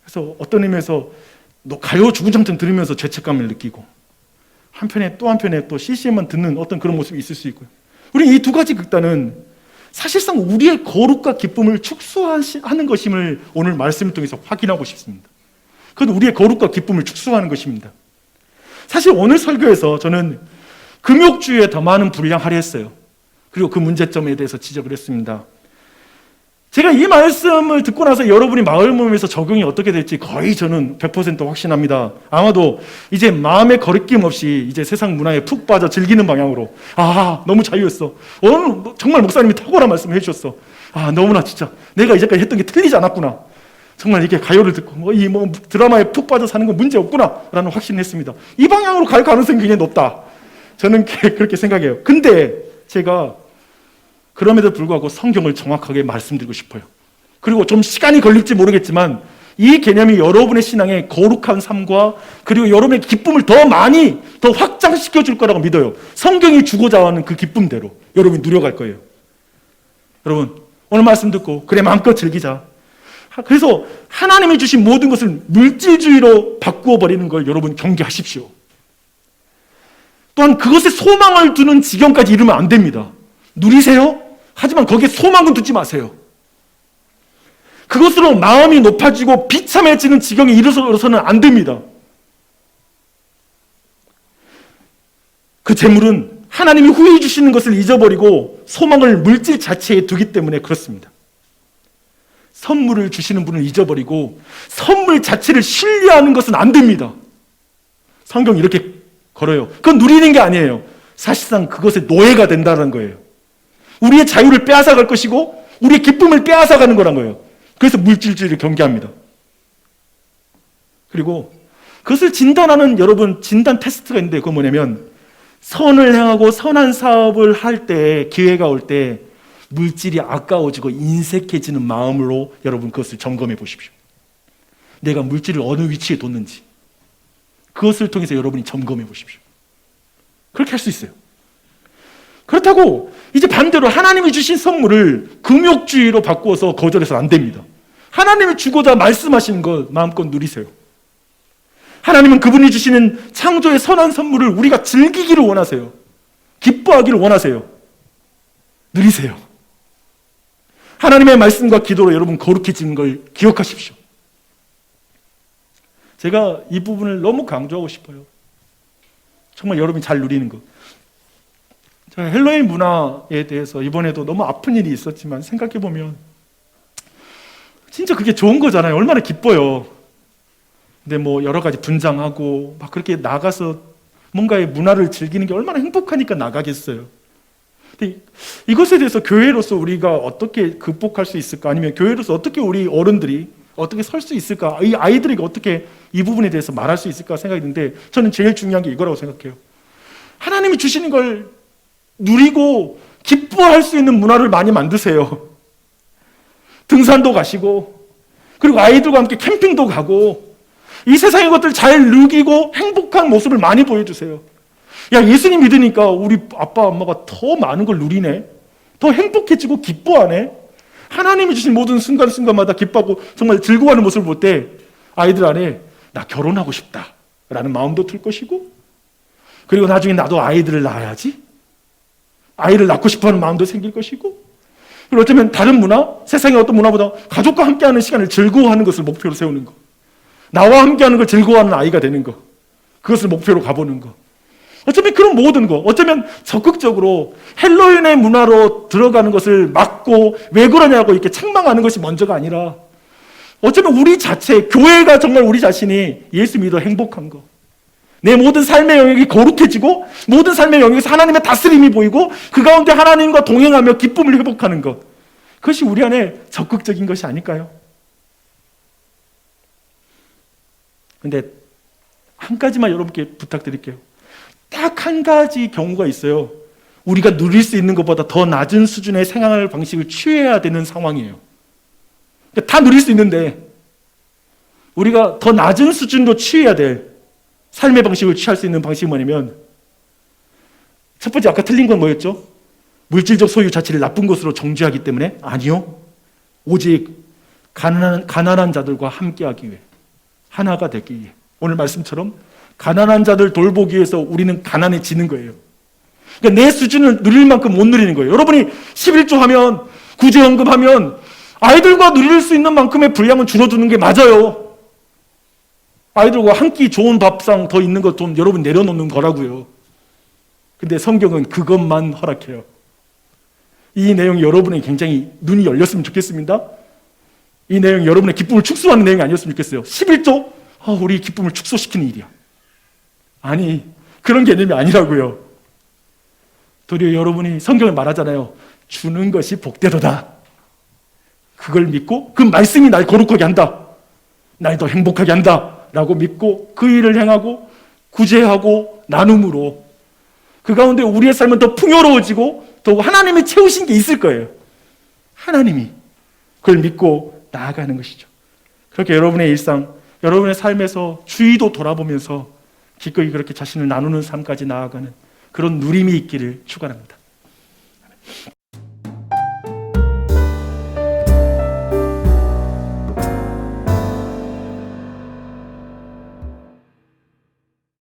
그래서 어떤 의미에서 가요 주구장창 들으면서 죄책감을 느끼고, 한편에 또 CCM만 듣는 어떤 그런 모습이 있을 수 있고요. 우리 이 두 가지 극단은 사실상 우리의 거룩과 기쁨을 축소하는 것임을 오늘 말씀을 통해서 확인하고 싶습니다. 그건 우리의 거룩과 기쁨을 축소하는 것입니다. 사실 오늘 설교에서 저는 금욕주의에 더 많은 분량하려 했어요. 그리고 그 문제점에 대해서 지적을 했습니다. 제가 이 말씀을 듣고 나서 여러분이 마을 모임에서 적용이 어떻게 될지 거의 저는 100% 확신합니다. 아마도 이제 마음의 거리낌 없이 이제 세상 문화에 푹 빠져 즐기는 방향으로, 너무 자유였어. 오늘 정말 목사님이 탁월한 말씀을 해주셨어. 너무나 진짜 내가 이제까지 했던 게 틀리지 않았구나. 정말 이게 가요를 듣고 드라마에 푹 빠져 사는 건 문제 없구나 라는 확신을 했습니다. 이 방향으로 갈 가능성이 굉장히 높다, 저는 그렇게 생각해요. 근데 제가 그럼에도 불구하고 성경을 정확하게 말씀드리고 싶어요. 그리고 좀 시간이 걸릴지 모르겠지만 이 개념이 여러분의 신앙의 거룩한 삶과 그리고 여러분의 기쁨을 더 확장시켜 줄 거라고 믿어요. 성경이 주고자 하는 그 기쁨대로 여러분이 누려갈 거예요. 여러분, 오늘 말씀 듣고 그래 마음껏 즐기자. 그래서 하나님이 주신 모든 것을 물질주의로 바꾸어 버리는 걸 여러분 경계하십시오. 또한 그것에 소망을 두는 지경까지 이르면 안 됩니다. 누리세요? 하지만 거기에 소망은 두지 마세요. 그것으로 마음이 높아지고 비참해지는 지경에 이르러서는 안 됩니다. 그 재물은 하나님이 후히 주시는 것을 잊어버리고 소망을 물질 자체에 두기 때문에 그렇습니다. 선물을 주시는 분을 잊어버리고 선물 자체를 신뢰하는 것은 안 됩니다. 성경이 이렇게 걸어요. 그건 누리는 게 아니에요. 사실상 그것의 노예가 된다는 거예요. 우리의 자유를 빼앗아갈 것이고 우리의 기쁨을 빼앗아가는 거란 거예요. 그래서 물질주의를 경계합니다. 그리고 그것을 진단하는 여러분 진단 테스트가 있는데 그건 뭐냐면 선을 행하고 선한 사업을 할 때 기회가 올 때 물질이 아까워지고 인색해지는 마음으로 여러분 그것을 점검해 보십시오. 내가 물질을 어느 위치에 뒀는지 그것을 통해서 여러분이 점검해 보십시오. 그렇게 할 수 있어요. 그렇다고 이제 반대로 하나님이 주신 선물을 금욕주의로 바꾸어서 거절해서는 안 됩니다. 하나님이 주고자 말씀하시는 것 마음껏 누리세요. 하나님은 그분이 주시는 창조의 선한 선물을 우리가 즐기기를 원하세요. 기뻐하기를 원하세요. 누리세요. 하나님의 말씀과 기도로 여러분 거룩해지는 걸 기억하십시오. 제가 이 부분을 너무 강조하고 싶어요. 정말 여러분이 잘 누리는 것. 제가 헬로윈 문화에 대해서 이번에도 너무 아픈 일이 있었지만 생각해보면 진짜 그게 좋은 거잖아요. 얼마나 기뻐요. 근데 여러 가지 분장하고 막 그렇게 나가서 뭔가의 문화를 즐기는 게 얼마나 행복하니까 나가겠어요. 근데 이것에 대해서 교회로서 우리가 어떻게 극복할 수 있을까? 아니면 교회로서 어떻게 우리 어른들이 어떻게 설 수 있을까? 이 아이들에게 어떻게 이 부분에 대해서 말할 수 있을까 생각이 드는데 저는 제일 중요한 게 이거라고 생각해요. 하나님이 주시는 걸 누리고 기뻐할 수 있는 문화를 많이 만드세요. 등산도 가시고 그리고 아이들과 함께 캠핑도 가고 이 세상의 것들 잘 누리고 행복한 모습을 많이 보여주세요. 야, 예수님 믿으니까 우리 아빠 엄마가 더 많은 걸 누리네. 더 행복해지고 기뻐하네. 하나님이 주신 모든 순간순간마다 기뻐하고 정말 즐거워하는 모습을 볼 때 아이들 안에 나 결혼하고 싶다 라는 마음도 들 것이고, 그리고 나중에 나도 아이들을 낳아야지, 아이를 낳고 싶어하는 마음도 생길 것이고, 그리고 어쩌면 다른 문화, 세상의 어떤 문화보다 가족과 함께하는 시간을 즐거워하는 것을 목표로 세우는 거, 나와 함께하는 걸 즐거워하는 아이가 되는 거, 그것을 목표로 가보는 거, 어쩌면 그런 모든 거, 어쩌면 적극적으로 헬로윈의 문화로 들어가는 것을 막고 왜 그러냐고 이렇게 책망하는 것이 먼저가 아니라, 어쩌면 우리 자체, 교회가 정말 우리 자신이 예수 믿어 행복한 거, 내 모든 삶의 영역이 거룩해지고 모든 삶의 영역에서 하나님의 다스림이 보이고 그 가운데 하나님과 동행하며 기쁨을 회복하는 것, 그것이 우리 안에 적극적인 것이 아닐까요? 근데 한 가지만 여러분께 부탁드릴게요. 딱 한 가지 경우가 있어요. 우리가 누릴 수 있는 것보다 더 낮은 수준의 생활 방식을 취해야 되는 상황이에요. 그러니까 다 누릴 수 있는데 우리가 더 낮은 수준으로 취해야 될 삶의 방식을 취할 수 있는 방식이 뭐냐면, 첫 번째 아까 틀린 건 뭐였죠? 물질적 소유 자체를 나쁜 것으로 정죄하기 때문에? 아니요. 오직 가난한 자들과 함께하기 위해, 하나가 되기 위해. 오늘 말씀처럼 가난한 자들 돌보기 위해서 우리는 가난해지는 거예요. 그러니까 내 수준을 누릴 만큼 못 누리는 거예요. 여러분이 11조 하면, 구제연금 하면 아이들과 누릴 수 있는 만큼의 분량은 줄어드는 게 맞아요. 아이들과 한 끼 좋은 밥상 더 있는 것 좀 여러분 내려놓는 거라고요. 근데 성경은 그것만 허락해요. 이 내용이 여러분의 굉장히 눈이 열렸으면 좋겠습니다. 이 내용이 여러분의 기쁨을 축소하는 내용이 아니었으면 좋겠어요. 11조? 우리 기쁨을 축소시키는 일이야. 아니, 그런 개념이 아니라고요. 도리어 여러분이 성경을 말하잖아요. 주는 것이 복되도다. 그걸 믿고 그 말씀이 날 거룩하게 한다, 날 더 행복하게 한다 라고 믿고 그 일을 행하고 구제하고 나눔으로 그 가운데 우리의 삶은 더 풍요로워지고 더 하나님이 채우신 게 있을 거예요. 하나님이 그걸 믿고 나아가는 것이죠. 그렇게 여러분의 일상, 여러분의 삶에서 주위도 돌아보면서 기꺼이 그렇게 자신을 나누는 삶까지 나아가는 그런 누림이 있기를 축원합니다.